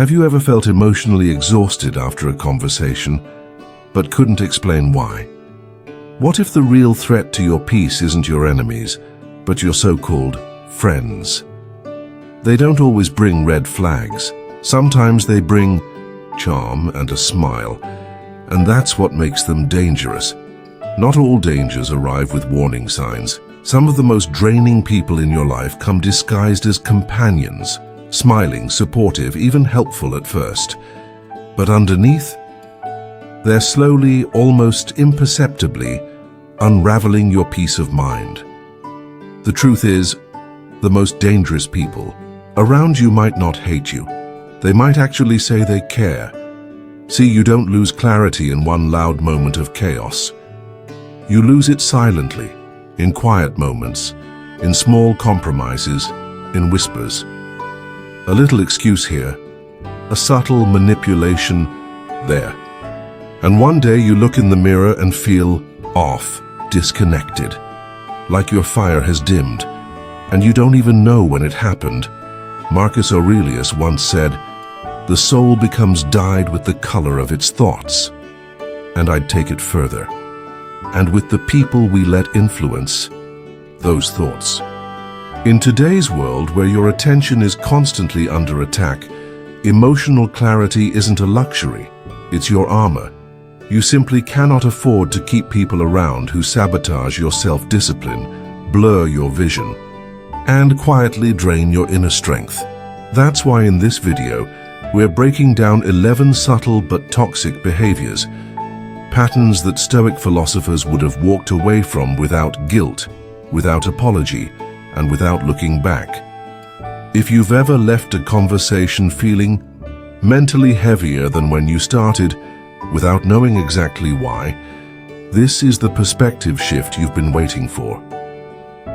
Have you ever felt emotionally exhausted after a conversation, but couldn't explain why? What if the real threat to your peace isn't your enemies, but your so-called friends? They don't always bring red flags. Sometimes they bring charm and a smile, and that's what makes them dangerous. Not all dangers arrive with warning signs. Some of the most draining people in your life come disguised as companions, smiling, supportive, even helpful at first. But underneath, they're slowly, almost imperceptibly, unraveling your peace of mind. The truth is, the most dangerous people around you might not hate you. They might actually say they care. See, you don't lose clarity in one loud moment of chaos. You lose it silently, in quiet moments, in small compromises, in whispers. A little excuse here, a subtle manipulation there. And one day you look in the mirror and feel off, disconnected, like your fire has dimmed, and you don't even know when it happened. Marcus Aurelius once said, "The soul becomes dyed with the color of its thoughts." And I'd take it further. And with the people we let influence those thoughts. In today's world where your attention is constantly under attack, emotional clarity isn't a luxury, it's your armor. You simply cannot afford to keep people around who sabotage your self-discipline, blur your vision, and quietly drain your inner strength. That's why in this video, we're breaking down 11 subtle but toxic behaviors, patterns that Stoic philosophers would have walked away from without guilt, without apology, and without looking back. If you've ever left a conversation feeling mentally heavier than when you started, without knowing exactly why, this is the perspective shift you've been waiting for.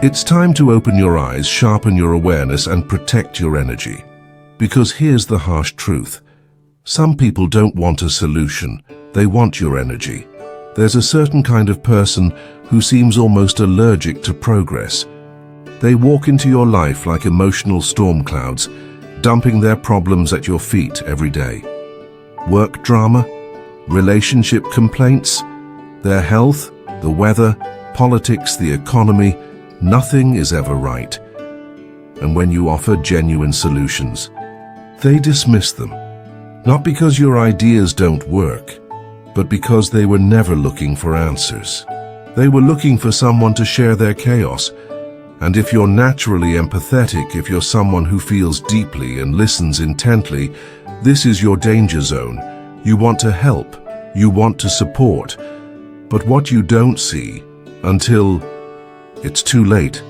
It's time to open your eyes, sharpen your awareness, and protect your energy. Because here's the harsh truth. Some people don't want a solution, they want your energy. There's a certain kind of person who seems almost allergic to progress. They walk into your life like emotional storm clouds, dumping their problems at your feet every day. Work drama, relationship complaints, their health, the weather, politics, the economy, nothing is ever right. And when you offer genuine solutions, they dismiss them. Not because your ideas don't work, but because they were never looking for answers. They were looking for someone to share their chaos. And if you're naturally empathetic, if you're someone who feels deeply and listens intently, this is your danger zone. You want to help, you want to support. But what you don't see, until it's too late,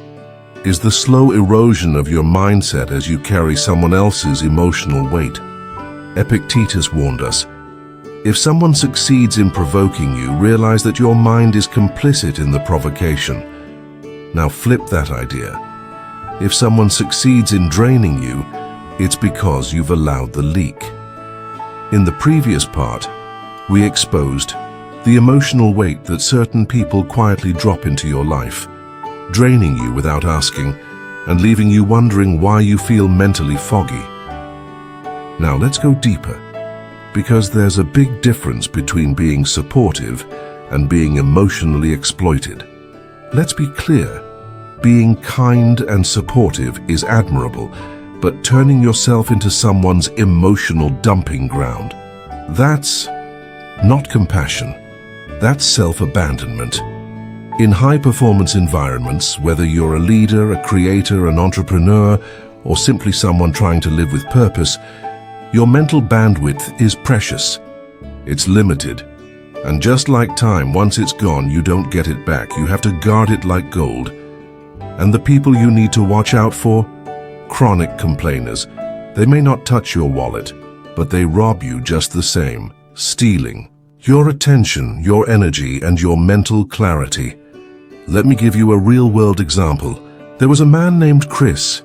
is the slow erosion of your mindset as you carry someone else's emotional weight. Epictetus warned us, if someone succeeds in provoking you, realize that your mind is complicit in the provocation. Now flip that idea. If someone succeeds in draining you, it's because you've allowed the leak. In the previous part, we exposed the emotional weight that certain people quietly drop into your life, draining you without asking and leaving you wondering why you feel mentally foggy. Now let's go deeper, because there's a big difference between being supportive and being emotionally exploited. Let's be clear, being kind and supportive is admirable, but turning yourself into someone's emotional dumping ground, that's not compassion, that's self-abandonment. In high-performance environments, whether you're a leader, a creator, an entrepreneur, or simply someone trying to live with purpose, your mental bandwidth is precious. It's limited. And just like time, once it's gone, you don't get it back. You have to guard it like gold. And the people you need to watch out for? Chronic complainers. They may not touch your wallet, but they rob you just the same, stealing your attention, your energy, and your mental clarity. Let me give you a real-world example. There was a man named Chris,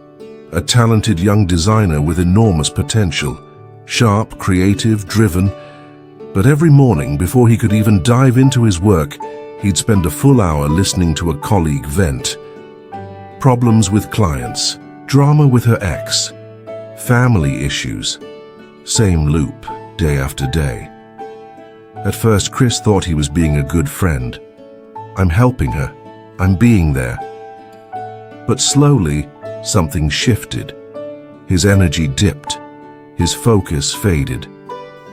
a talented young designer with enormous potential, sharp, creative, driven. But every morning, before he could even dive into his work, he'd spend a full hour listening to a colleague vent. Problems with clients, drama with her ex, family issues. Same loop, day after day. At first, Chris thought he was being a good friend. I'm helping her. I'm being there. But slowly, something shifted. His energy dipped. His focus faded.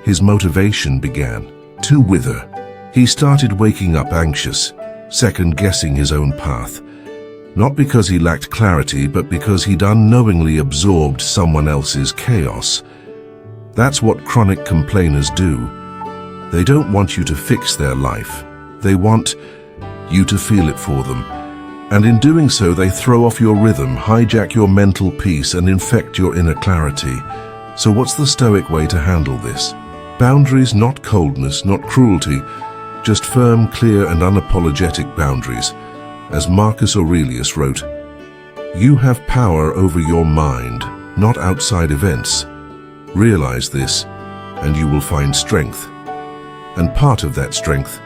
His motivation began to wither. He started waking up anxious, second-guessing his own path. Not because he lacked clarity, but because he'd unknowingly absorbed someone else's chaos. That's what chronic complainers do. They don't want you to fix their life. They want you to feel it for them. And in doing so, they throw off your rhythm, hijack your mental peace, and infect your inner clarity. So what's the Stoic way to handle this? Boundaries, not coldness, not cruelty, just firm, clear, and unapologetic boundaries. As Marcus Aurelius wrote, "You have power over your mind, not outside events. Realize this, and you will find strength." And part of that strength,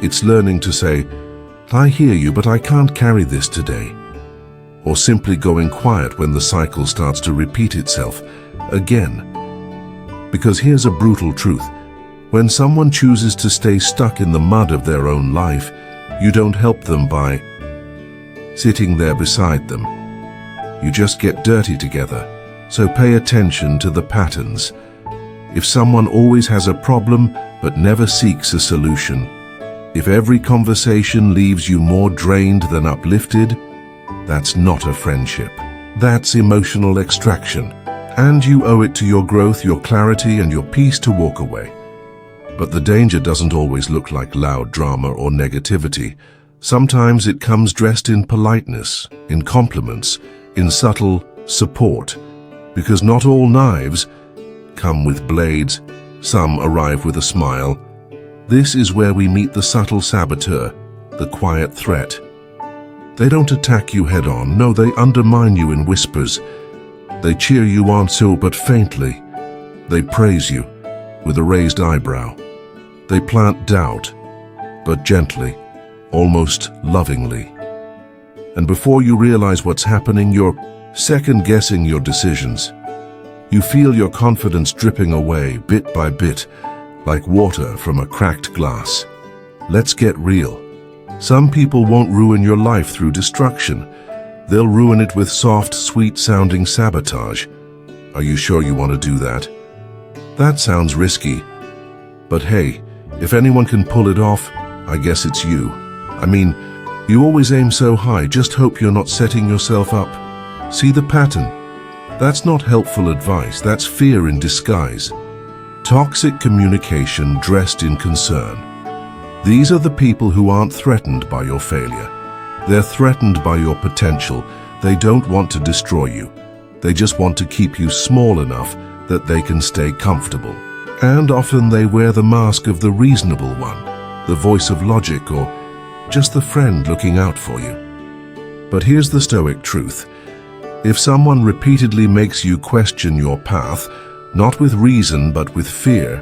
it's learning to say, "I hear you, but I can't carry this today." Or simply going quiet when the cycle starts to repeat itself again. Because here's a brutal truth. When someone chooses to stay stuck in the mud of their own life, you don't help them by sitting there beside them. You just get dirty together. So pay attention to the patterns. If someone always has a problem but never seeks a solution, if every conversation leaves you more drained than uplifted, that's not a friendship. That's emotional extraction. And you owe it to your growth, your clarity, and your peace to walk away. But the danger doesn't always look like loud drama or negativity. Sometimes it comes dressed in politeness, in compliments, in subtle support. Because not all knives come with blades, some arrive with a smile. This is where we meet the subtle saboteur, the quiet threat. They don't attack you head-on, no, they undermine you in whispers. They cheer you on so but faintly. They praise you with a raised eyebrow. They plant doubt, but gently, almost lovingly. And before you realize what's happening, you're second-guessing your decisions. You feel your confidence dripping away, bit by bit, like water from a cracked glass. Let's get real. Some people won't ruin your life through destruction. They'll ruin it with soft, sweet-sounding sabotage. Are you sure you want to do that? That sounds risky. But hey, if anyone can pull it off, I guess it's you. I mean, you always aim so high, just hope you're not setting yourself up. See the pattern? That's not helpful advice, that's fear in disguise. Toxic communication dressed in concern. These are the people who aren't threatened by your failure. They're threatened by your potential. They don't want to destroy you. They just want to keep you small enough that they can stay comfortable. And often they wear the mask of the reasonable one, the voice of logic, or just the friend looking out for you. But here's the Stoic truth. If someone repeatedly makes you question your path, not with reason but with fear,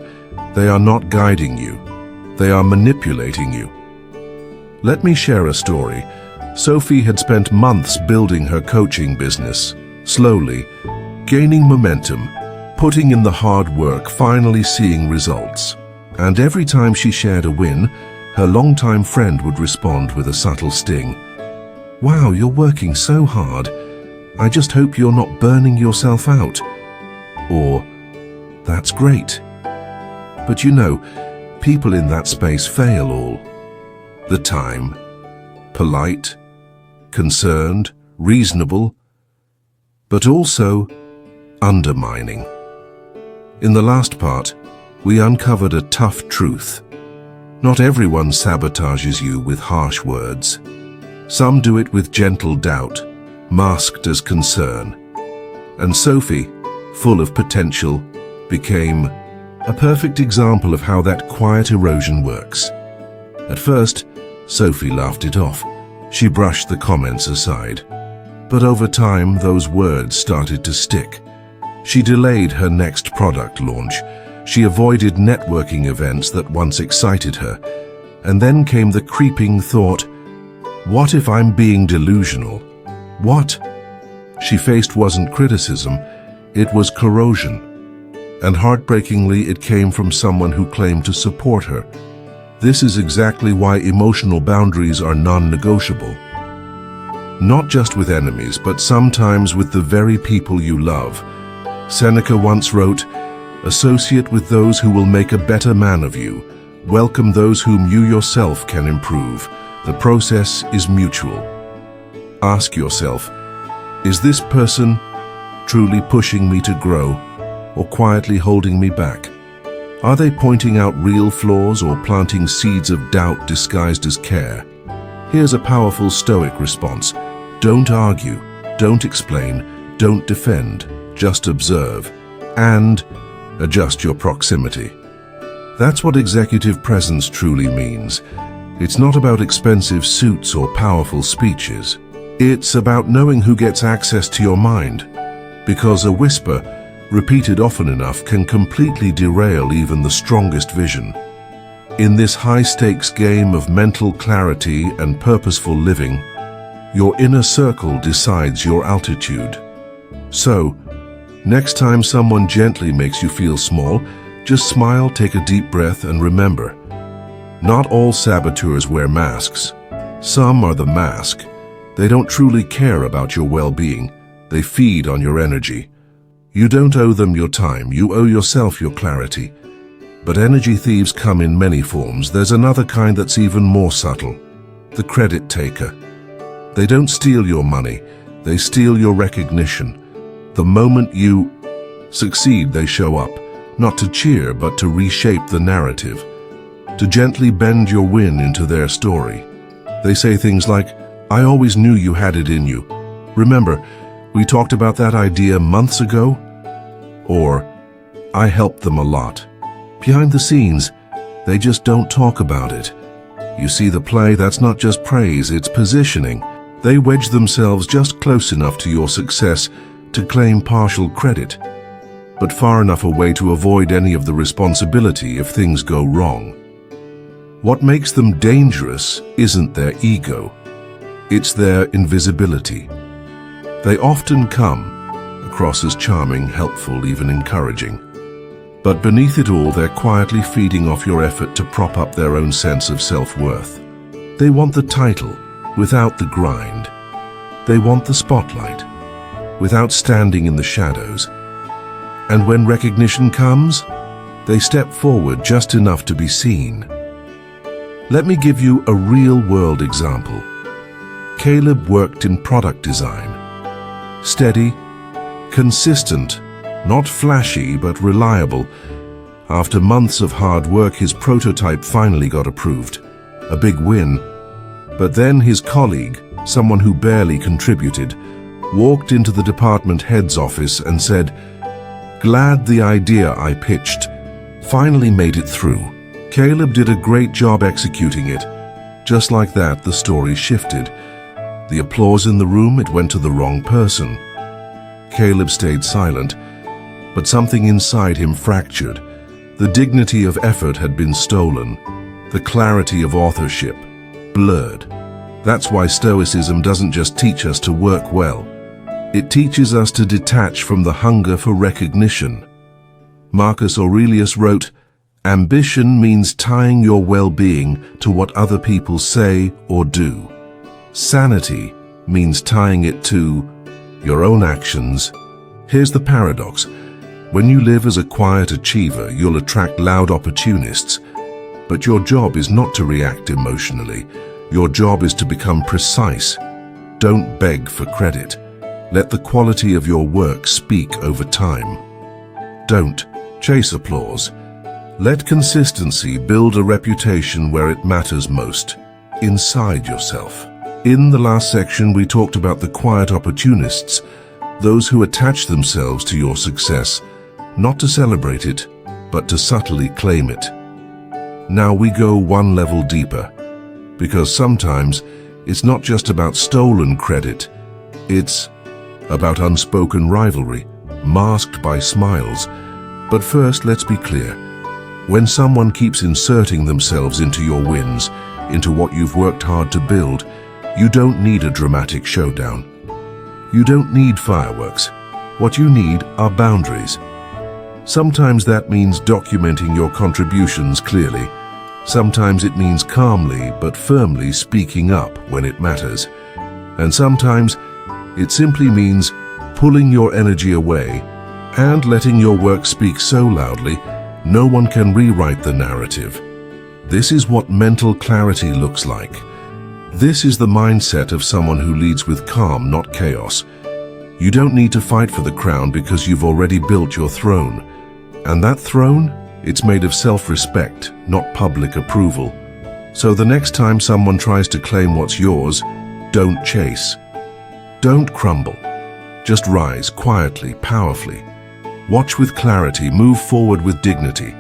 they are not guiding you. They are manipulating you. Let me share a story. Sophie had spent months building her coaching business, slowly, gaining momentum, putting in the hard work, finally seeing results. And every time she shared a win, her longtime friend would respond with a subtle sting. "Wow, you're working so hard. I just hope you're not burning yourself out." Or, "That's great." But you know, people in that space fail all the time. Polite, concerned, reasonable, but also undermining. In the last part, we uncovered a tough truth. Not everyone sabotages you with harsh words. Some do it with gentle doubt, masked as concern. And Sophie, full of potential, became a perfect example of how that quiet erosion works. At first, Sophie laughed it off. She brushed the comments aside. But over time, those words started to stick. She delayed her next product launch. She avoided networking events that once excited her. And then came the creeping thought, what if I'm being delusional? What she faced wasn't criticism, it was corrosion. And heartbreakingly, it came from someone who claimed to support her. This is exactly why emotional boundaries are non-negotiable. Not just with enemies, but sometimes with the very people you love. Seneca once wrote, "Associate with those who will make a better man of you. Welcome those whom you yourself can improve. The process is mutual." Ask yourself, is this person truly pushing me to grow, or quietly holding me back? Are they pointing out real flaws or planting seeds of doubt disguised as care? Here's a powerful Stoic response. Don't argue, don't explain, don't defend, just observe, and adjust your proximity. That's what executive presence truly means. It's not about expensive suits or powerful speeches. It's about knowing who gets access to your mind, because a whisper, repeated often enough, can completely derail even the strongest vision. In this high-stakes game of mental clarity and purposeful living, your inner circle decides your altitude. So, next time someone gently makes you feel small, just smile, take a deep breath, and remember, not all saboteurs wear masks. Some are the mask. They don't truly care about your well-being. They feed on your energy. You don't owe them your time, you owe yourself your clarity. But energy thieves come in many forms. There's another kind that's even more subtle. The credit taker. They don't steal your money, they steal your recognition. The moment you succeed, they show up, not to cheer, but to reshape the narrative, to gently bend your win into their story. They say things like, "I always knew you had it in you. Remember, we talked about that idea months ago?" Or, "I helped them a lot." Behind the scenes, they just don't talk about it. You see the play, that's not just praise, it's positioning. They wedge themselves just close enough to your success to claim partial credit, but far enough away to avoid any of the responsibility if things go wrong. What makes them dangerous isn't their ego, it's their invisibility. They often come across as charming, helpful, even encouraging. But beneath it all, they're quietly feeding off your effort to prop up their own sense of self-worth. They want the title without the grind. They want the spotlight without standing in the shadows. And when recognition comes, they step forward just enough to be seen. Let me give you a real-world example. Caleb worked in product design. Steady, consistent, not flashy but reliable. After months of hard work, his prototype finally got approved. A big win. But then his colleague, someone who barely contributed, walked into the department head's office and said, "Glad the idea I pitched finally made it through. Caleb did a great job executing it." Just like that, the story shifted. The applause in the room, it went to the wrong person. Caleb stayed silent, but something inside him fractured. The dignity of effort had been stolen. The clarity of authorship blurred. That's why Stoicism doesn't just teach us to work well. It teaches us to detach from the hunger for recognition. Marcus Aurelius wrote, "Ambition means tying your well-being to what other people say or do. Sanity means tying it to your own actions." Here's the paradox. When you live as a quiet achiever, you'll attract loud opportunists. But your job is not to react emotionally. Your job is to become precise. Don't beg for credit. Let the quality of your work speak over time. Don't chase applause. Let consistency build a reputation where it matters most, inside yourself. In the last section, we talked about the quiet opportunists, those who attach themselves to your success, not to celebrate it, but to subtly claim it. Now we go one level deeper, because sometimes it's not just about stolen credit, it's about unspoken rivalry, masked by smiles. But first, let's be clear. When someone keeps inserting themselves into your wins, into what you've worked hard to build, you don't need a dramatic showdown. You don't need fireworks. What you need are boundaries. Sometimes that means documenting your contributions clearly. Sometimes it means calmly but firmly speaking up when it matters. And sometimes it simply means pulling your energy away and letting your work speak so loudly no one can rewrite the narrative. This is what mental clarity looks like. This is the mindset of someone who leads with calm, not chaos. You don't need to fight for the crown because you've already built your throne. And that throne, it's made of self-respect, not public approval. So the next time someone tries to claim what's yours, don't chase. Don't crumble. Just rise quietly, powerfully. Watch with clarity, move forward with dignity.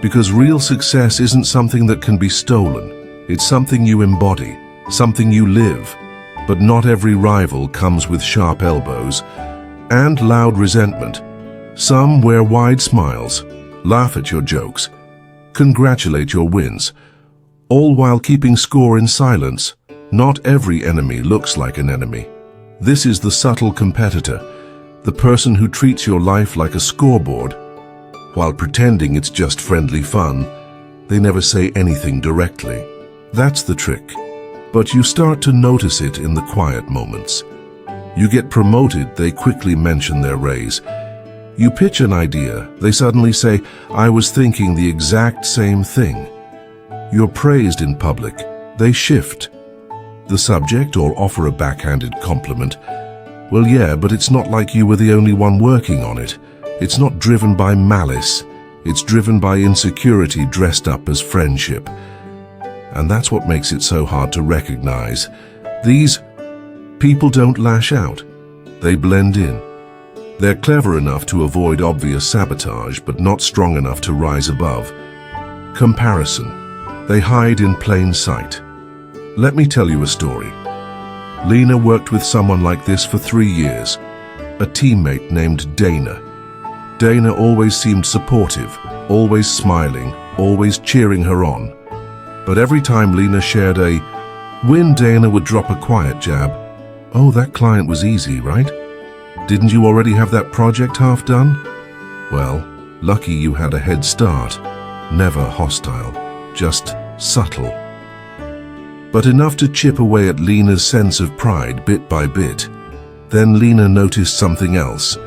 Because real success isn't something that can be stolen. It's something you embody, something you live. But not every rival comes with sharp elbows and loud resentment. Some wear wide smiles, laugh at your jokes, congratulate your wins, all while keeping score in silence. Not every enemy looks like an enemy. This is the subtle competitor, the person who treats your life like a scoreboard. While pretending it's just friendly fun, they never say anything directly. That's the trick. But you start to notice it in the quiet moments. You get promoted, they quickly mention their raise. You pitch an idea, they suddenly say, "I was thinking the exact same thing." You're praised in public, they shift the subject or offer a backhanded compliment. Well, yeah, but it's not like you were the only one working on it. It's not driven by malice. It's driven by insecurity dressed up as friendship. And that's what makes it so hard to recognize. These people don't lash out. They blend in. They're clever enough to avoid obvious sabotage, but not strong enough to rise above. Comparison. They hide in plain sight. Let me tell you a story. Lena worked with someone like this for 3 years, a teammate named Dana. Dana always seemed supportive, always smiling, always cheering her on. But every time Lena shared a win, Dana would drop a quiet jab. "Oh, that client was easy, right? Didn't you already have that project half done? Well, lucky you had a head start." Never hostile, just subtle. But enough to chip away at Lena's sense of pride bit by bit. Then Lena noticed something else.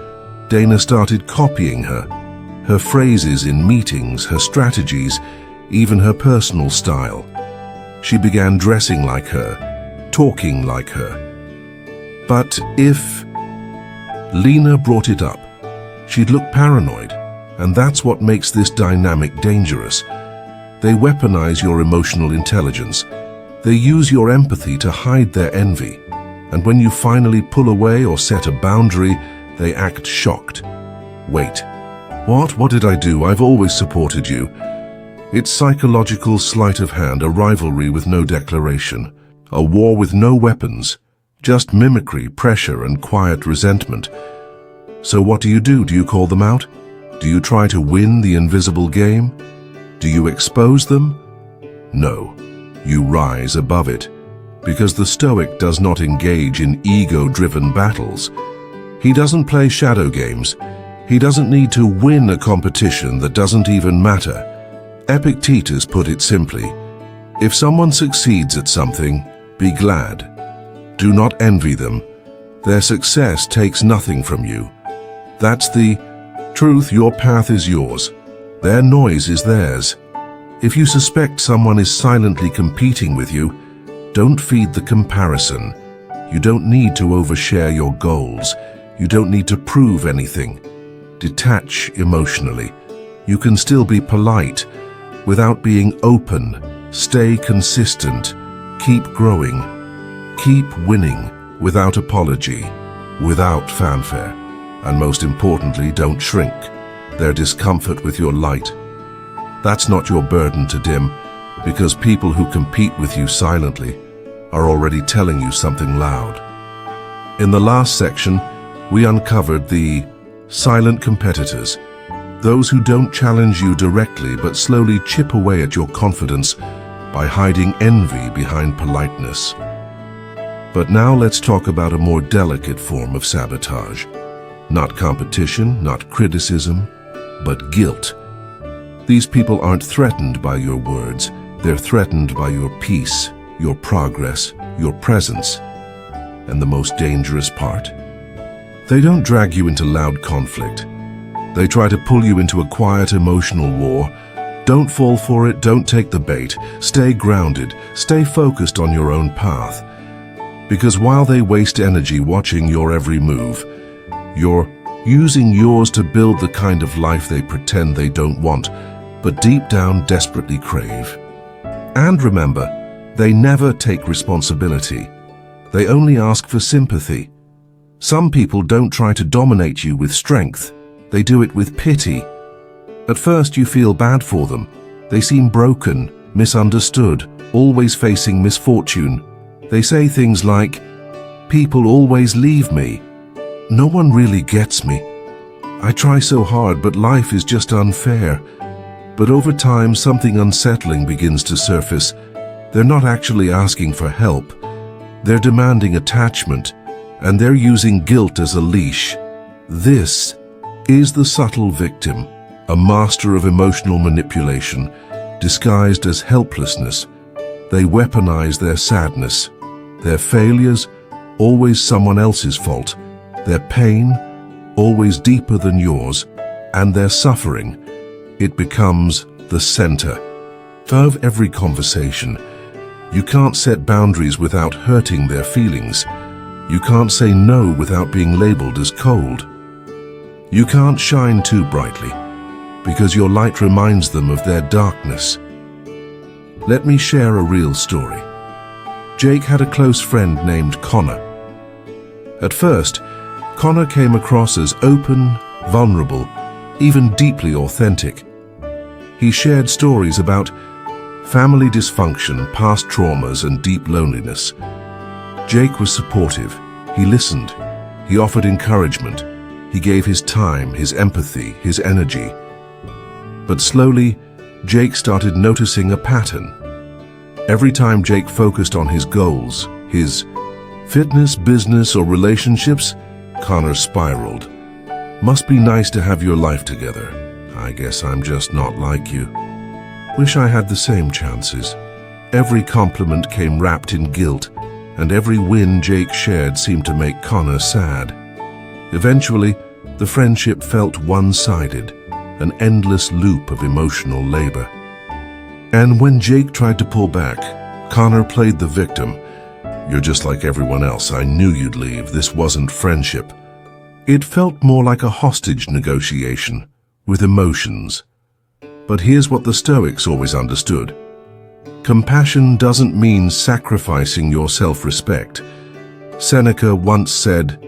Dana started copying her. Her phrases in meetings, her strategies, even her personal style. She began dressing like her, talking like her. But if Lena brought it up, she'd look paranoid, and that's what makes this dynamic dangerous. They weaponize your emotional intelligence. They use your empathy to hide their envy. And when you finally pull away or set a boundary, they act shocked. Wait, what? What did I do? I've always supported you. It's psychological sleight of hand, a rivalry with no declaration, a war with no weapons, just mimicry, pressure, and quiet resentment. So what do? Do you call them out? Do you try to win the invisible game? Do you expose them? No, you rise above it, because the Stoic does not engage in ego-driven battles. He doesn't play shadow games. He doesn't need to win a competition that doesn't even matter. Epictetus put it simply, if someone succeeds at something, be glad. Do not envy them. Their success takes nothing from you. That's the truth. Your path is yours. Their noise is theirs. If you suspect someone is silently competing with you, don't feed the comparison. You don't need to overshare your goals. You don't need to prove anything. Detach emotionally. You can still be polite without being open. Stay consistent. Keep growing. Keep winning without apology, without fanfare. And most importantly, don't shrink their discomfort with your light. That's not your burden to dim, because people who compete with you silently are already telling you something loud. In the last section, we uncovered the silent competitors, those who don't challenge you directly but slowly chip away at your confidence by hiding envy behind politeness. But now let's talk about a more delicate form of sabotage. Not competition, not criticism, but guilt. These people aren't threatened by your words, they're threatened by your peace, your progress, your presence. And the most dangerous part? They don't drag you into loud conflict. They try to pull you into a quiet emotional war. Don't fall for it, don't take the bait. Stay grounded, stay focused on your own path. Because while they waste energy watching your every move, you're using yours to build the kind of life they pretend they don't want, but deep down desperately crave. And remember, they never take responsibility. They only ask for sympathy. Some people don't try to dominate you with strength. They do it with pity. At first you feel bad for them. They seem broken, misunderstood, always facing misfortune. They say things like, "People always leave me. No one really gets me. I try so hard, but life is just unfair." But over time, something unsettling begins to surface. They're not actually asking for help. They're demanding attachment, and they're using guilt as a leash. This is the subtle victim, a master of emotional manipulation, disguised as helplessness. They weaponize their sadness, their failures, always someone else's fault, their pain, always deeper than yours, and their suffering, it becomes the center of every conversation. You can't set boundaries without hurting their feelings. You can't say no without being labeled as cold. You can't shine too brightly, because your light reminds them of their darkness. Let me share a real story. Jake had a close friend named Connor. At first, Connor came across as open, vulnerable, even deeply authentic. He shared stories about family dysfunction, past traumas, and deep loneliness. Jake was supportive. He listened. He offered encouragement. He gave his time, his empathy, his energy. But slowly, Jake started noticing a pattern. Every time Jake focused on his goals, his fitness, business, or relationships, Connor spiraled. "Must be nice to have your life together. I guess I'm just not like you. Wish I had the same chances." Every compliment came wrapped in guilt, and every win Jake shared seemed to make Connor sad. Eventually, the friendship felt one-sided, an endless loop of emotional labor. And when Jake tried to pull back, Connor played the victim. "You're just like everyone else. I knew you'd leave. This wasn't friendship." It felt more like a hostage negotiation, with emotions. But here's what the Stoics always understood. Compassion doesn't mean sacrificing your self-respect. Seneca once said,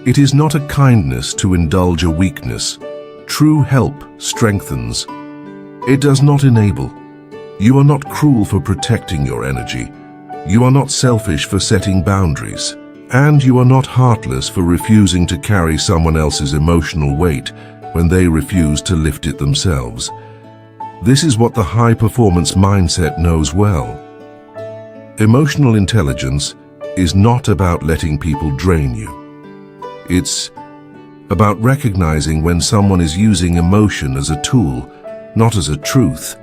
"It is not a kindness to indulge a weakness. True help strengthens. It does not enable. You are not cruel for protecting your energy. You are not selfish for setting boundaries. And you are not heartless for refusing to carry someone else's emotional weight when they refuse to lift it themselves." This is what the high-performance mindset knows well. Emotional intelligence is not about letting people drain you. It's about recognizing when someone is using emotion as a tool, not as a truth.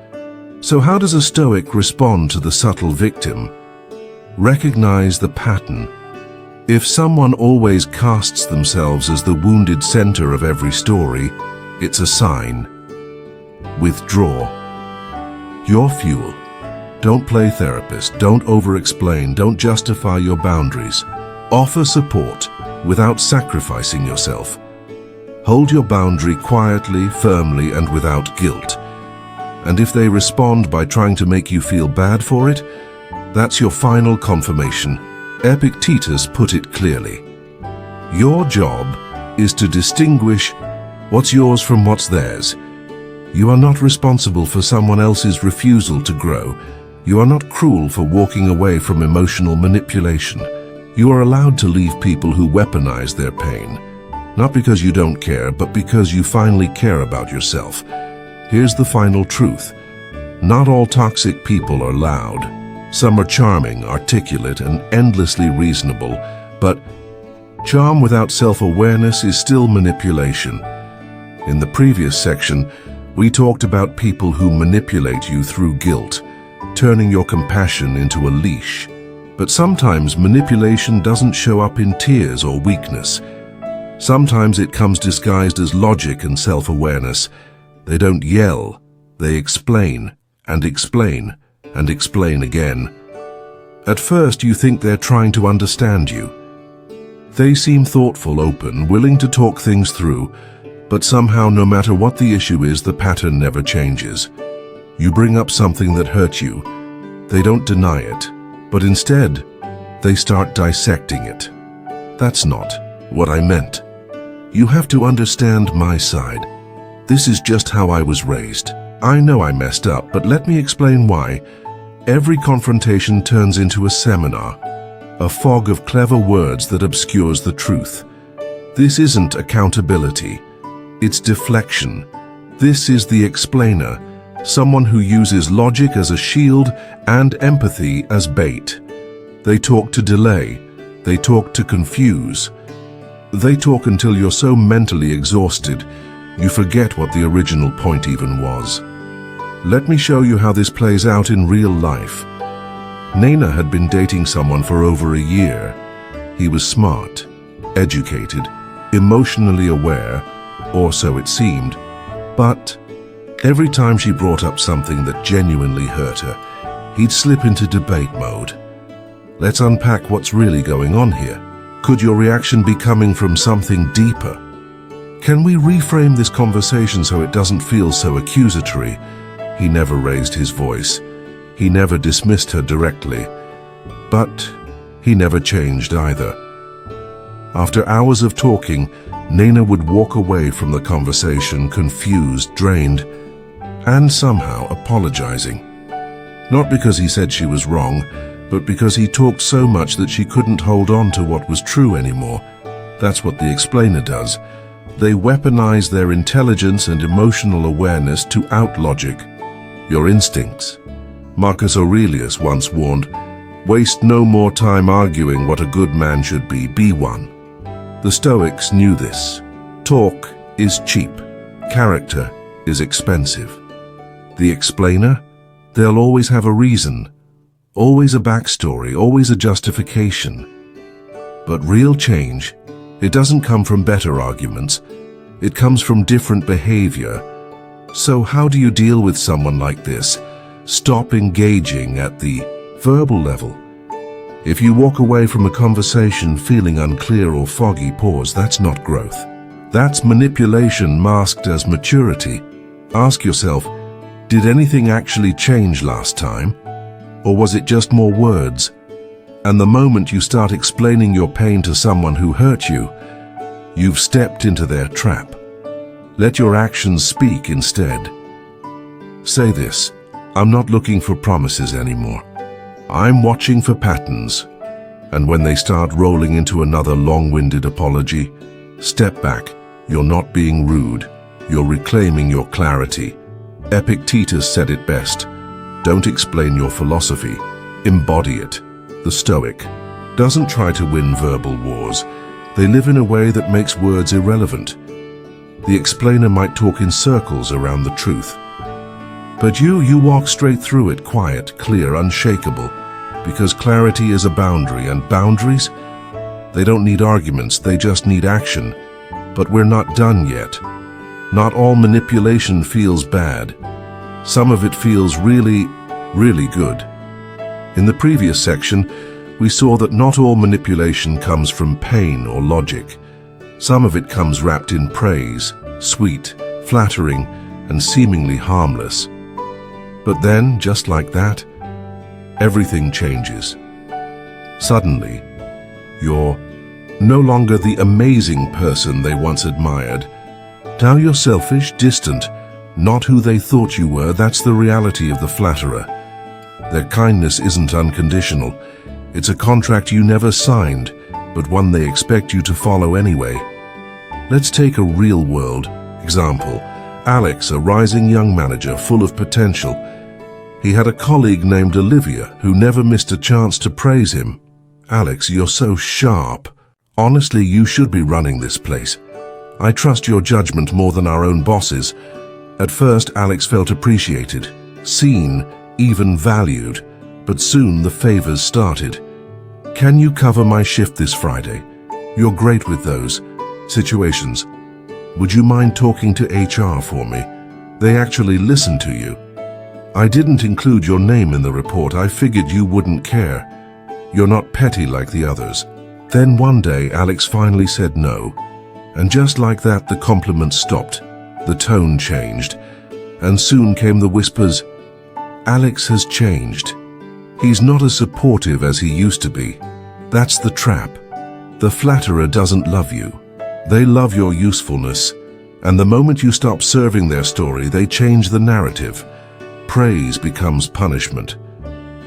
So how does a Stoic respond to the subtle victim? Recognize the pattern. If someone always casts themselves as the wounded center of every story, it's a sign. Withdraw. Your fuel. Don't play therapist. Don't over-explain. Don't justify your boundaries. Offer support without sacrificing yourself. Hold your boundary quietly, firmly, and without guilt. And if they respond by trying to make you feel bad for it, that's your final confirmation. Epictetus put it clearly. Your job is to distinguish what's yours from what's theirs. You are not responsible for someone else's refusal to grow. You are not cruel for walking away from emotional manipulation. You are allowed to leave people who weaponize their pain, not because you don't care, but because you finally care about yourself. Here's the final truth. Not all toxic people are loud. Some are charming, articulate, and endlessly reasonable, but charm without self-awareness is still manipulation. In the previous section, we talked about people who manipulate you through guilt, turning your compassion into a leash. But sometimes manipulation doesn't show up in tears or weakness. Sometimes it comes disguised as logic and self-awareness. They don't yell, they explain, and explain, and explain again. At first you think they're trying to understand you. They seem thoughtful, open, willing to talk things through, but somehow no matter what the issue is, the pattern never changes. You bring up something that hurt you. They don't deny it, but instead, they start dissecting it. That's not what I meant. You have to understand my side. This is just how I was raised. I know I messed up, but let me explain why. Every confrontation turns into a seminar, a fog of clever words that obscures the truth. This isn't accountability. It's deflection. This is the explainer, someone who uses logic as a shield and empathy as bait. They talk to delay. They talk to confuse. They talk until you're so mentally exhausted, you forget what the original point even was. Let me show you how this plays out in real life. Naina had been dating someone for over a year. He was smart, educated, emotionally aware, or so it seemed, but every time she brought up something that genuinely hurt her, he'd slip into debate mode. Let's unpack what's really going on here. Could your reaction be coming from something deeper? Can we reframe this conversation so it doesn't feel so accusatory? He never raised his voice. He never dismissed her directly. But he never changed either. After hours of talking, Naina would walk away from the conversation confused, drained, and somehow apologizing. Not because he said she was wrong, but because he talked so much that she couldn't hold on to what was true anymore. That's what the explainer does. They weaponize their intelligence and emotional awareness to out-logic your instincts. Marcus Aurelius once warned, "Waste no more time arguing what a good man should be one." The Stoics knew this. Talk is cheap. Character is expensive. The explainer? They'll always have a reason. Always a backstory, always a justification. But real change, it doesn't come from better arguments. It comes from different behavior. So how do you deal with someone like this? Stop engaging at the verbal level. If you walk away from a conversation feeling unclear or foggy, pause. That's not growth. That's manipulation masked as maturity. Ask yourself, did anything actually change last time? Or was it just more words? And the moment you start explaining your pain to someone who hurt you, you've stepped into their trap. Let your actions speak instead. Say this, "I'm not looking for promises anymore. I'm watching for patterns." And when they start rolling into another long-winded apology, step back. You're not being rude. You're reclaiming your clarity. Epictetus said it best. Don't explain your philosophy. Embody it. The Stoic doesn't try to win verbal wars. They live in a way that makes words irrelevant. The explainer might talk in circles around the truth. But you walk straight through it, quiet, clear, unshakable, because clarity is a boundary, and boundaries, they don't need arguments, they just need action. But we're not done yet. Not all manipulation feels bad. Some of it feels really, really good. In the previous section, we saw that not all manipulation comes from pain or logic. Some of it comes wrapped in praise, sweet, flattering, and seemingly harmless. But then, just like that, everything changes. Suddenly, you're no longer the amazing person they once admired. Now you're selfish, distant, not who they thought you were. That's the reality of the flatterer. Their kindness isn't unconditional. It's a contract you never signed, but one they expect you to follow anyway. Let's take a real-world example. Alex, a rising young manager full of potential. He had a colleague named Olivia who never missed a chance to praise him. "Alex, you're so sharp. Honestly, you should be running this place. I trust your judgment more than our own bosses." At first, Alex felt appreciated, seen, even valued, but soon the favors started. "Can you cover my shift this Friday? You're great with those situations. Would you mind talking to HR for me? They actually listen to you. I didn't include your name in the report. I figured you wouldn't care. You're not petty like the others." Then one day, Alex finally said no. And just like that, the compliments stopped. The tone changed. And soon came the whispers, "Alex has changed. He's not as supportive as he used to be." That's the trap. The flatterer doesn't love you. They love your usefulness. And the moment you stop serving their story, they change the narrative. Praise becomes punishment.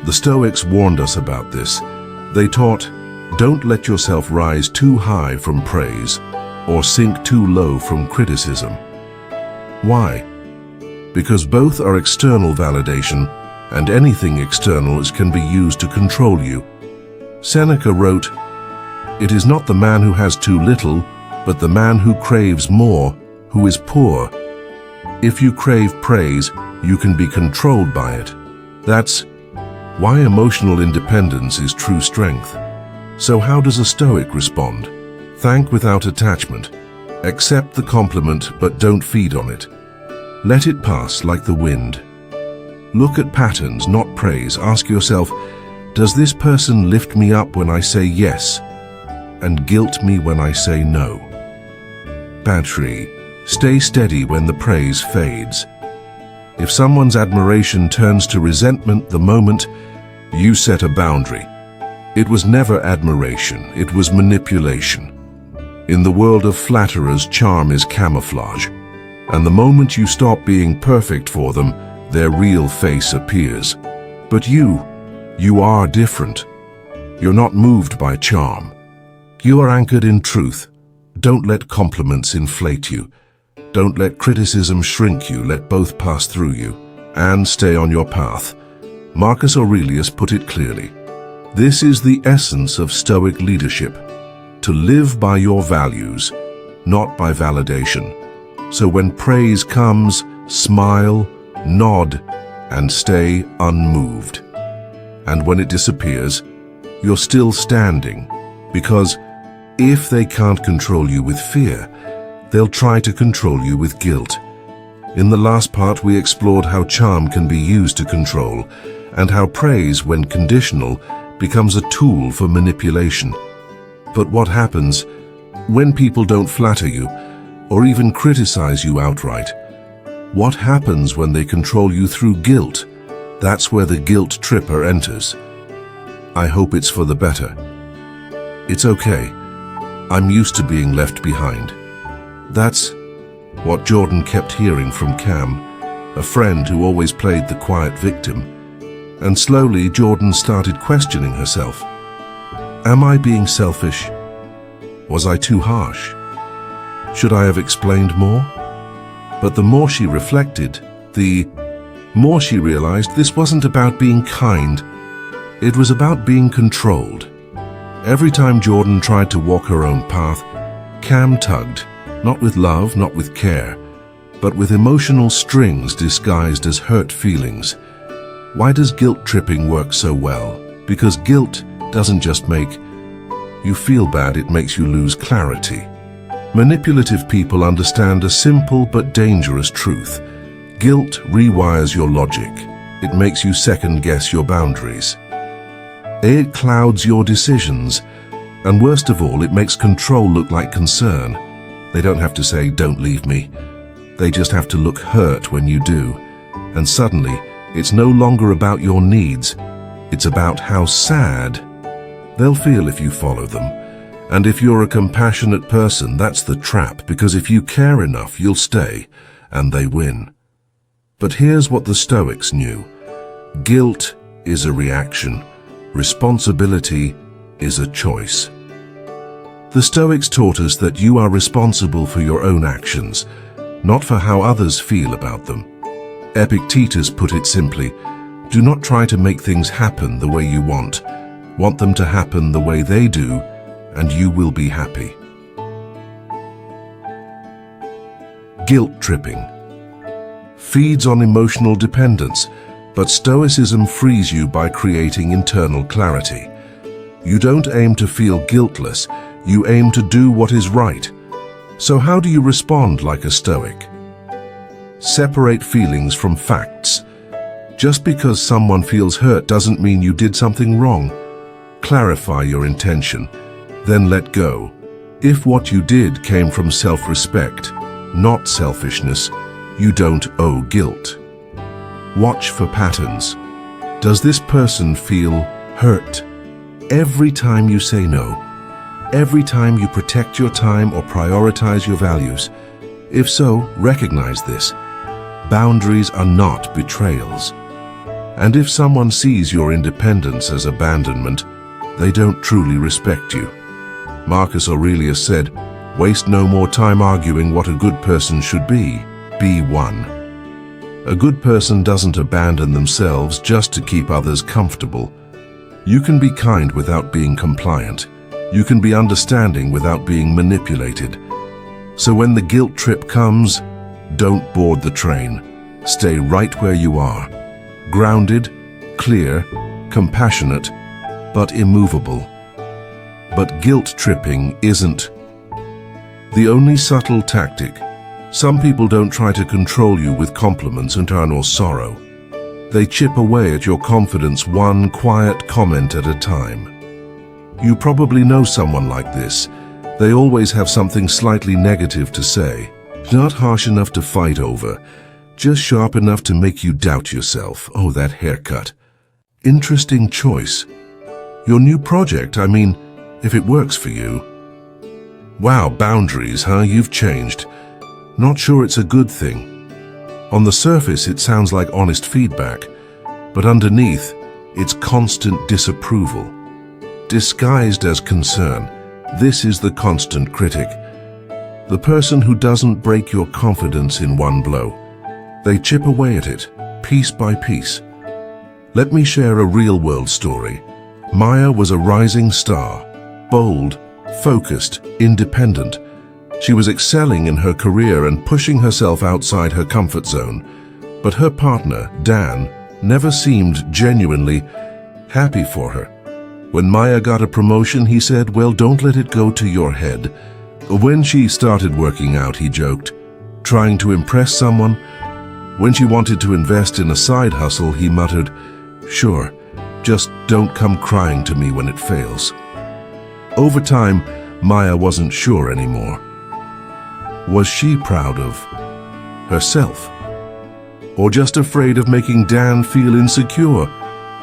The Stoics warned us about this. They taught, don't let yourself rise too high from praise or sink too low from criticism. Why? Because both are external validation, and anything external can be used to control you. Seneca wrote, "It is not the man who has too little, but the man who craves more, who is poor." If you crave praise, you can be controlled by it. That's why emotional independence is true strength. So how does a Stoic respond? Thank without attachment. Accept the compliment, but don't feed on it. Let it pass like the wind. Look at patterns, not praise. Ask yourself, does this person lift me up when I say yes, and guilt me when I say no? Battery. Stay steady when the praise fades. If someone's admiration turns to resentment the moment you set a boundary, it was never admiration, it was manipulation. In the world of flatterers, charm is camouflage. And the moment you stop being perfect for them, their real face appears. But you are different. You're not moved by charm. You are anchored in truth. Don't let compliments inflate you. Don't let criticism shrink you. Let both pass through you. And stay on your path. Marcus Aurelius put it clearly. This is the essence of Stoic leadership. To live by your values, not by validation. So when praise comes, smile, nod, and stay unmoved. And when it disappears, you're still standing. Because if they can't control you with fear, they'll try to control you with guilt. In the last part, we explored how charm can be used to control, and how praise, when conditional, becomes a tool for manipulation. But what happens when people don't flatter you, or even criticize you outright? What happens when they control you through guilt? That's where the guilt tripper enters. I hope it's for the better. It's okay. I'm used to being left behind. That's what Jordan kept hearing from Cam, a friend who always played the quiet victim. And slowly, Jordan started questioning herself. Am I being selfish? Was I too harsh? Should I have explained more? But the more she reflected, the more she realized this wasn't about being kind. It was about being controlled. Every time Jordan tried to walk her own path, Cam tugged, not with love, not with care, but with emotional strings disguised as hurt feelings. Why does guilt tripping work so well? Because guilt doesn't just make you feel bad, it makes you lose clarity. Manipulative people understand a simple but dangerous truth. Guilt rewires your logic. It makes you second-guess your boundaries. It clouds your decisions. And worst of all, it makes control look like concern. They don't have to say, don't leave me. They just have to look hurt when you do. And suddenly, it's no longer about your needs. It's about how sad they'll feel if you follow them. And if you're a compassionate person, that's the trap, because if you care enough, you'll stay, and they win. But here's what the Stoics knew. Guilt is a reaction. Responsibility is a choice. The Stoics taught us that you are responsible for your own actions, not for how others feel about them. Epictetus put it simply, do not try to make things happen the way you want. Want them to happen the way they do, and you will be happy. Guilt tripping feeds on emotional dependence, but Stoicism frees you by creating internal clarity. You don't aim to feel guiltless, you aim to do what is right. So how do you respond like a Stoic? Separate feelings from facts. Just because someone feels hurt doesn't mean you did something wrong. Clarify your intention, then let go. If what you did came from self-respect, not selfishness, you don't owe guilt. Watch for patterns. Does this person feel hurt? Every time you say no, every time you protect your time or prioritize your values. If so, recognize this. Boundaries are not betrayals. And if someone sees your independence as abandonment, they don't truly respect you. Marcus Aurelius said, "Waste no more time arguing what a good person should be one." A good person doesn't abandon themselves just to keep others comfortable. You can be kind without being compliant. You can be understanding without being manipulated. So when the guilt trip comes, don't board the train. Stay right where you are. Grounded, clear, compassionate, but immovable. But guilt tripping isn't the only subtle tactic. Some people don't try to control you with compliments and or sorrow. They chip away at your confidence one quiet comment at a time. You probably know someone like this. They always have something slightly negative to say. Not harsh enough to fight over, just sharp enough to make you doubt yourself. Oh, that haircut. Interesting choice. Your new project, I mean, if it works for you. Wow, boundaries, huh? You've changed. Not sure it's a good thing. On the surface, it sounds like honest feedback, but underneath, it's constant disapproval. Disguised as concern, this is the constant critic. The person who doesn't break your confidence in one blow. They chip away at it, piece by piece. Let me share a real-world story. Maya was a rising star, bold, focused, independent. She was excelling in her career and pushing herself outside her comfort zone. But her partner, Dan, never seemed genuinely happy for her. When Maya got a promotion, he said, "Well, don't let it go to your head." When she started working out, he joked, trying to impress someone. When she wanted to invest in a side hustle, he muttered, "Sure, just don't come crying to me when it fails." Over time, Maya wasn't sure anymore. Was she proud of herself? Or just afraid of making Dan feel insecure?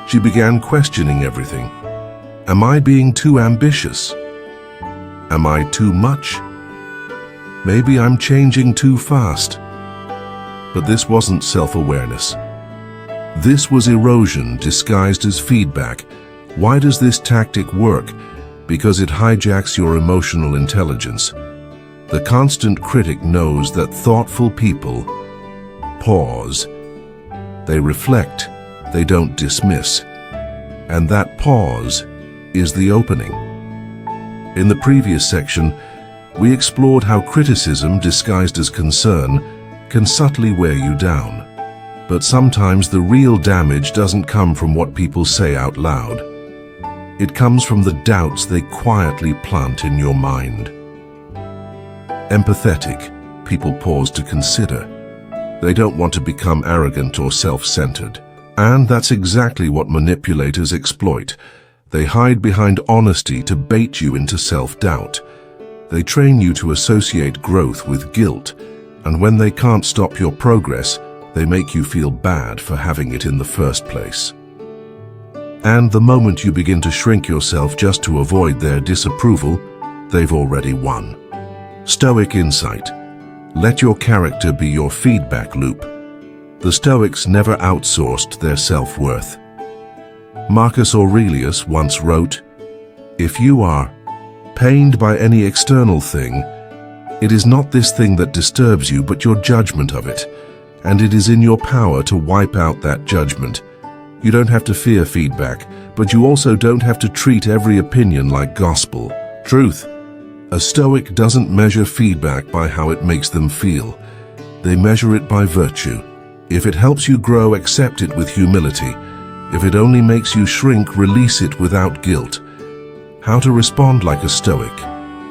She began questioning everything. Am I being too ambitious? Am I too much? Maybe I'm changing too fast. But this wasn't self-awareness. This was erosion disguised as feedback. Why does this tactic work? Because it hijacks your emotional intelligence. The constant critic knows that thoughtful people pause. They reflect, they don't dismiss. And that pause is the opening. In the previous section, we explored how criticism, disguised as concern, can subtly wear you down. But sometimes the real damage doesn't come from what people say out loud. It comes from the doubts they quietly plant in your mind. Empathetic, people pause to consider. They don't want to become arrogant or self-centered. And that's exactly what manipulators exploit. They hide behind honesty to bait you into self-doubt. They train you to associate growth with guilt, and when they can't stop your progress, they make you feel bad for having it in the first place. And the moment you begin to shrink yourself just to avoid their disapproval, they've already won. Stoic insight. Let your character be your feedback loop. The Stoics never outsourced their self-worth. Marcus Aurelius once wrote, "If you are pained by any external thing, it is not this thing that disturbs you, but your judgment of it, and it is in your power to wipe out that judgment. You don't have to fear feedback, but you also don't have to treat every opinion like gospel. Truth. A Stoic doesn't measure feedback by how it makes them feel. They measure it by virtue. If it helps you grow, accept it with humility. If it only makes you shrink, release it without guilt. How to respond like a Stoic?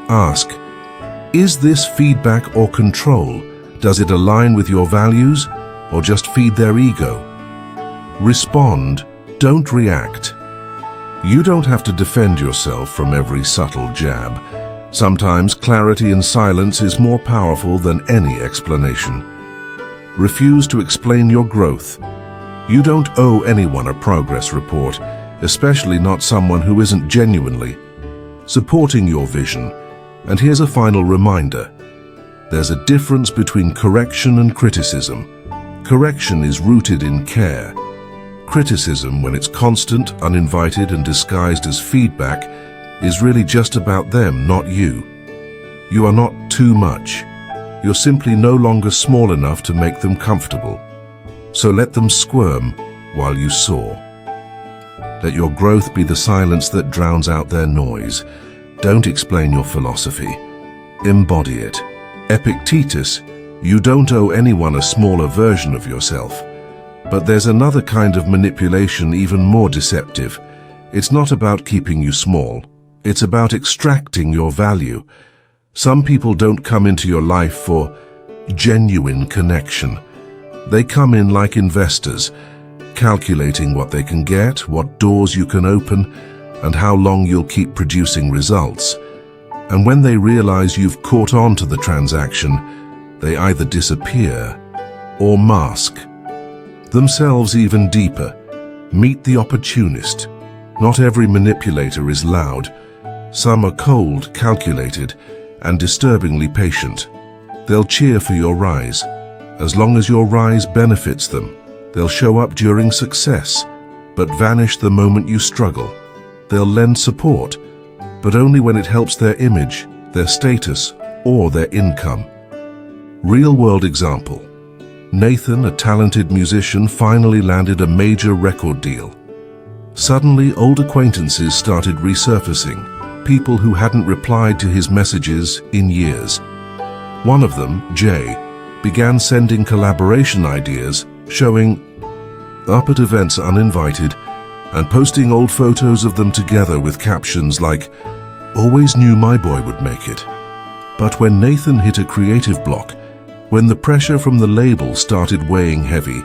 Ask, is this feedback or control? Does it align with your values or just feed their ego? Respond, don't react. You don't have to defend yourself from every subtle jab. Sometimes clarity in silence is more powerful than any explanation. Refuse to explain your growth. You don't owe anyone a progress report, especially not someone who isn't genuinely supporting your vision. And here's a final reminder. There's a difference between correction and criticism. Correction is rooted in care. Criticism, when it's constant, uninvited, and disguised as feedback, is really just about them, not you. You are not too much. You're simply no longer small enough to make them comfortable. So let them squirm while you soar. Let your growth be the silence that drowns out their noise. Don't explain your philosophy. Embody it. Epictetus, you don't owe anyone a smaller version of yourself. But there's another kind of manipulation even more deceptive. It's not about keeping you small. It's about extracting your value. Some people don't come into your life for genuine connection. They come in like investors, calculating what they can get, what doors you can open, and how long you'll keep producing results. And when they realize you've caught on to the transaction, they either disappear or mask themselves even deeper. Meet the opportunist. Not every manipulator is loud. Some are cold, calculated, and disturbingly patient. They'll cheer for your rise. As long as your rise benefits them, they'll show up during success, but vanish the moment you struggle. They'll lend support, but only when it helps their image, their status, or their income. Real-world example. Nathan, a talented musician, finally landed a major record deal. Suddenly, old acquaintances started resurfacing, people who hadn't replied to his messages in years. One of them, Jay, began sending collaboration ideas, showing up at events uninvited, and posting old photos of them together with captions like, "Always knew my boy would make it." But when Nathan hit a creative block, when the pressure from the label started weighing heavy,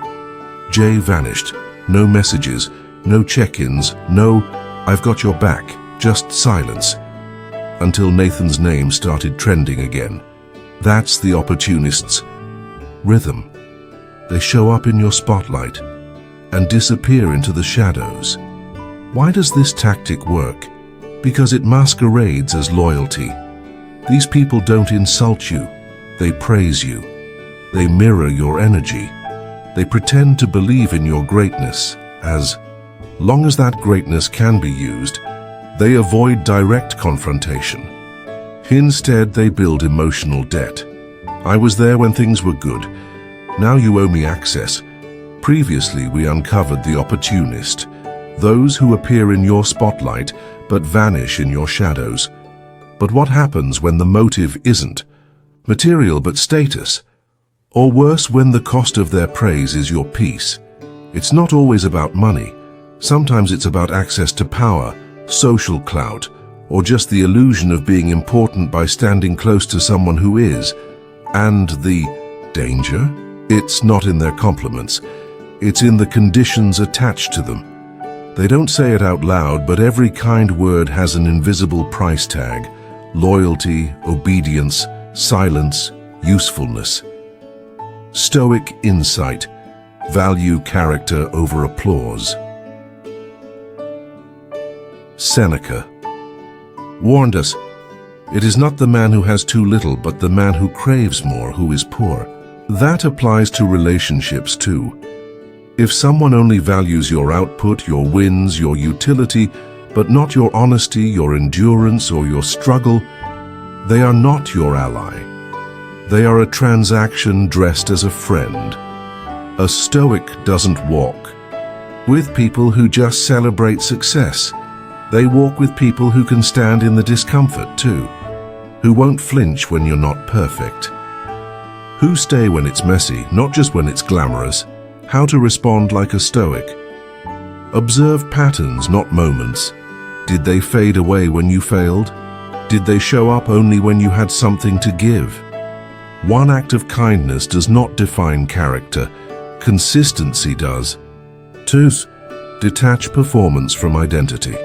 Jay vanished. No messages, no check-ins, no "I've got your back," just silence. Until Nathan's name started trending again. That's the opportunist's rhythm. They show up in your spotlight and disappear into the shadows. Why does this tactic work? Because it masquerades as loyalty. These people don't insult you, they praise you. They mirror your energy. They pretend to believe in your greatness. As long as that greatness can be used, they avoid direct confrontation. Instead, they build emotional debt. I was there when things were good. Now you owe me access. Previously, we uncovered the opportunist, those who appear in your spotlight but vanish in your shadows. But what happens when the motive isn't material but status? Or worse, when the cost of their praise is your peace? It's not always about money. Sometimes it's about access to power, social clout, or just the illusion of being important by standing close to someone who is. And the danger? It's not in their compliments. It's in the conditions attached to them. They don't say it out loud, but every kind word has an invisible price tag: loyalty, obedience, silence, usefulness. Stoic insight. Value character over applause. Seneca warned us, "It is not the man who has too little, but the man who craves more who is poor." That applies to relationships too. If someone only values your output, your wins, your utility, but not your honesty, your endurance, or your struggle, they are not your ally. They are a transaction dressed as a friend. A Stoic doesn't walk with people who just celebrate success. They walk with people who can stand in the discomfort too, who won't flinch when you're not perfect, Who stay when it's messy, not just when it's glamorous. How to respond like a Stoic. Observe patterns, not moments. Did they fade away when you failed? Did they show up only when you had something to give? One act of kindness does not define character. Consistency does. 2. Detach performance from identity.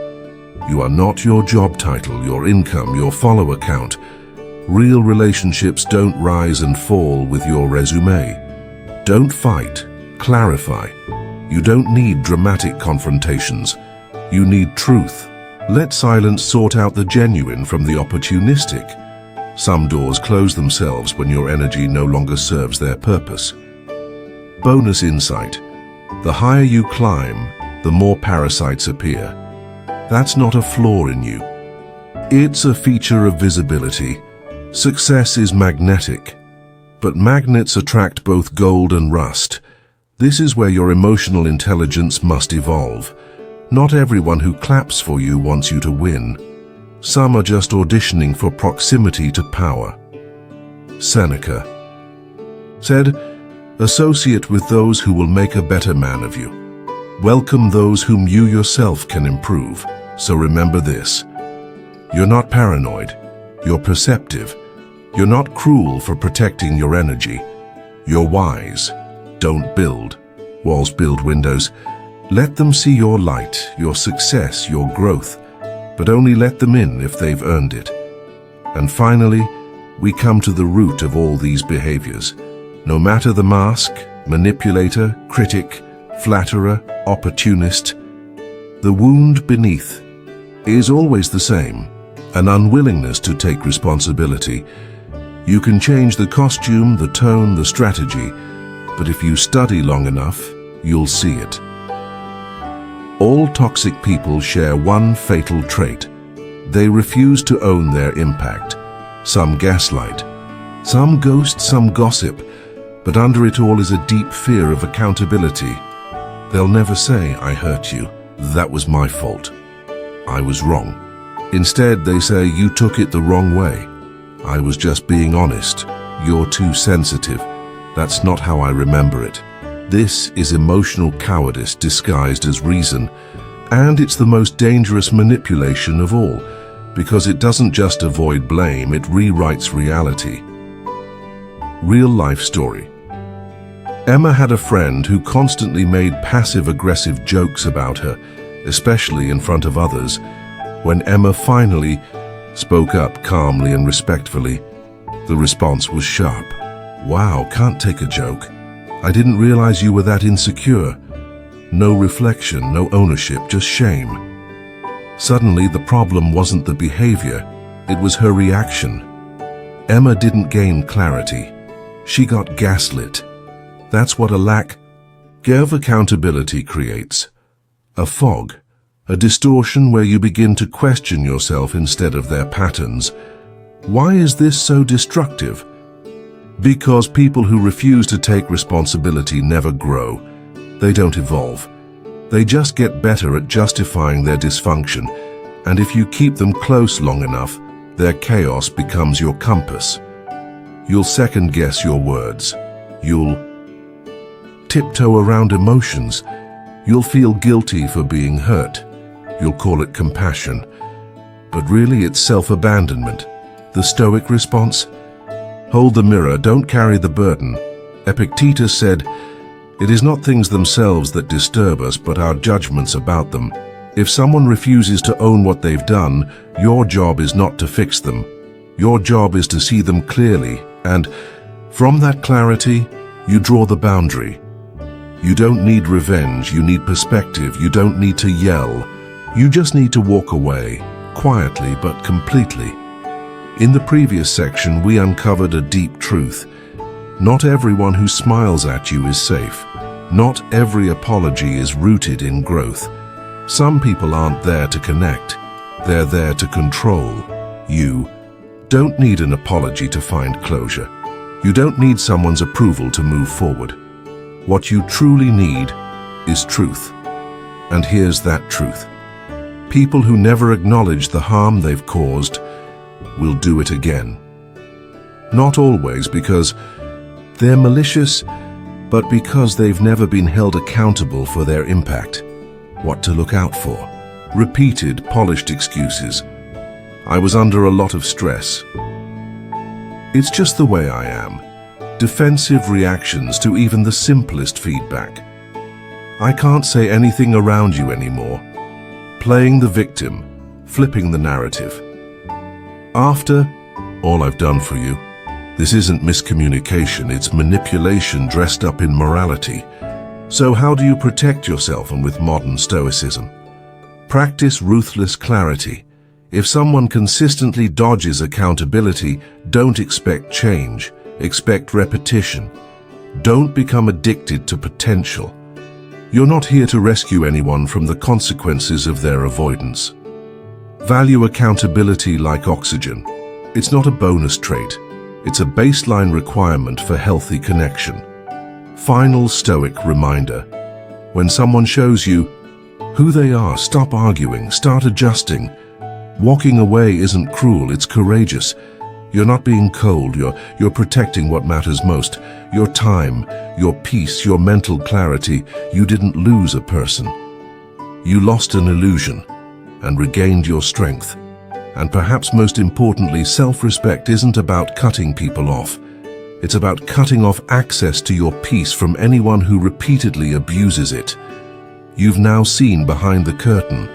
You are not your job title, your income, your follower count. Real relationships don't rise and fall with your resume. Don't fight, clarify. You don't need dramatic confrontations. You need truth. Let silence sort out the genuine from the opportunistic. Some doors close themselves when your energy no longer serves their purpose. Bonus insight. The higher you climb, the more parasites appear. That's not a flaw in you. It's a feature of visibility. Success is magnetic, but magnets attract both gold and rust. This is where your emotional intelligence must evolve. Not everyone who claps for you wants you to win. Some are just auditioning for proximity to power. Seneca said, "Associate with those who will make a better man of you. Welcome those whom you yourself can improve." So remember this. You're not paranoid. You're perceptive. You're not cruel for protecting your energy. You're wise. Don't build. Walls build windows. Let them see your light, your success, your growth, but only let them in if they've earned it. And finally, we come to the root of all these behaviors. No matter the mask, manipulator, critic, flatterer, opportunist, the wound beneath is always the same, an unwillingness to take responsibility. You can change the costume, the tone, the strategy, but if you study long enough, you'll see it. All toxic people share one fatal trait. They refuse to own their impact. Some gaslight, some ghost, some gossip, but under it all is a deep fear of accountability. They'll never say, "I hurt you. That was my fault. I was wrong." Instead, they say, "You took it the wrong way. I was just being honest. You're too sensitive. That's not how I remember it." This is emotional cowardice disguised as reason, and it's the most dangerous manipulation of all, because it doesn't just avoid blame, it rewrites reality. Real life story. Emma had a friend who constantly made passive-aggressive jokes about her, especially in front of others. When Emma finally spoke up calmly and respectfully, the response was sharp. "Wow, can't take a joke. I didn't realize you were that insecure." No reflection, no ownership, just shame. Suddenly, the problem wasn't the behavior, it was her reaction. Emma didn't gain clarity. She got gaslit. That's what a lack of accountability creates. A fog, a distortion where you begin to question yourself instead of their patterns. Why is this so destructive? Because people who refuse to take responsibility never grow. They don't evolve. They just get better at justifying their dysfunction, and if you keep them close long enough, their chaos becomes your compass. You'll second-guess your words. You'll tiptoe around emotions. You'll feel guilty for being hurt. You'll call it compassion. But really it's self-abandonment. The Stoic response? Hold the mirror, don't carry the burden. Epictetus said, "It is not things themselves that disturb us, but our judgments about them." If someone refuses to own what they've done, your job is not to fix them. Your job is to see them clearly, and from that clarity, you draw the boundary. You don't need revenge, you need perspective, you don't need to yell. You just need to walk away, quietly but completely. In the previous section, we uncovered a deep truth. Not everyone who smiles at you is safe. Not every apology is rooted in growth. Some people aren't there to connect. They're there to control. You don't need an apology to find closure. You don't need someone's approval to move forward. What you truly need is truth. And here's that truth. People who never acknowledge the harm they've caused will do it again. Not always, because They're malicious, but because they've never been held accountable for their impact. What to look out for? Repeated, polished excuses. I was under a lot of stress. It's just the way I am. Defensive reactions to even the simplest feedback. I can't say anything around you anymore. Playing the victim, flipping the narrative. After all I've done for you. This isn't miscommunication, it's manipulation dressed up in morality. So how do you protect yourself and with modern Stoicism? Practice ruthless clarity. If someone consistently dodges accountability, don't expect change, expect repetition. Don't become addicted to potential. You're not here to rescue anyone from the consequences of their avoidance. Value accountability like oxygen. It's not a bonus trait. It's a baseline requirement for healthy connection. Final Stoic reminder. When someone shows you who they are, stop arguing, start adjusting. Walking away isn't cruel, it's courageous. You're not being cold, you're protecting what matters most. Your time, your peace, your mental clarity. You didn't lose a person. You lost an illusion and regained your strength. And perhaps most importantly, self-respect isn't about cutting people off. It's about cutting off access to your peace from anyone who repeatedly abuses it. You've now seen behind the curtain.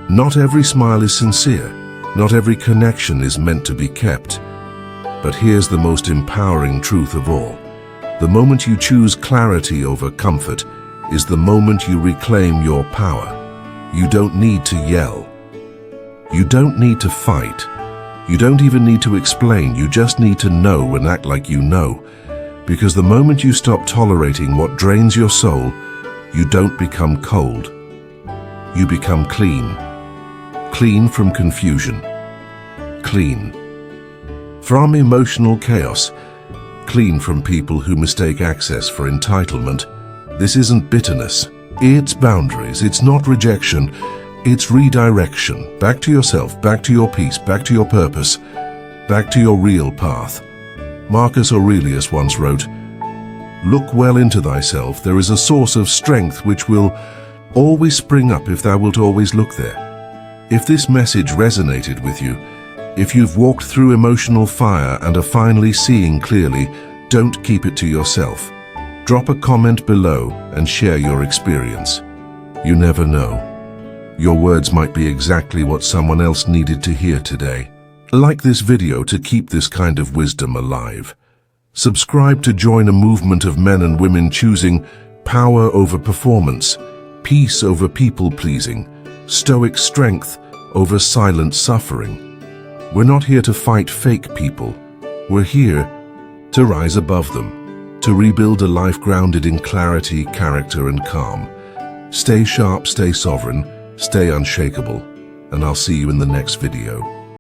Not every smile is sincere. Not every connection is meant to be kept. But here's the most empowering truth of all. The moment you choose clarity over comfort is the moment you reclaim your power. You don't need to yell. You don't need to fight. You don't even need to explain. You just need to know and act like you know. Because the moment you stop tolerating what drains your soul, you don't become cold. You become clean. Clean from confusion. Clean from emotional chaos. Clean from people who mistake access for entitlement. This isn't bitterness. It's boundaries. It's not rejection. It's redirection. Back to yourself, back to your peace, back to your purpose, back to your real path. Marcus Aurelius once wrote, "Look well into thyself. There is a source of strength which will always spring up if thou wilt always look there." If this message resonated with you, if you've walked through emotional fire and are finally seeing clearly, don't keep it to yourself. Drop a comment below and share your experience. You never know. Your words might be exactly what someone else needed to hear today. Like this video to keep this kind of wisdom alive. Subscribe to join a movement of men and women choosing power over performance, peace over people-pleasing, stoic strength over silent suffering. We're not here to fight fake people. We're here to rise above them, to rebuild a life grounded in clarity, character, and calm. Stay sharp, stay sovereign, stay unshakable, and I'll see you in the next video.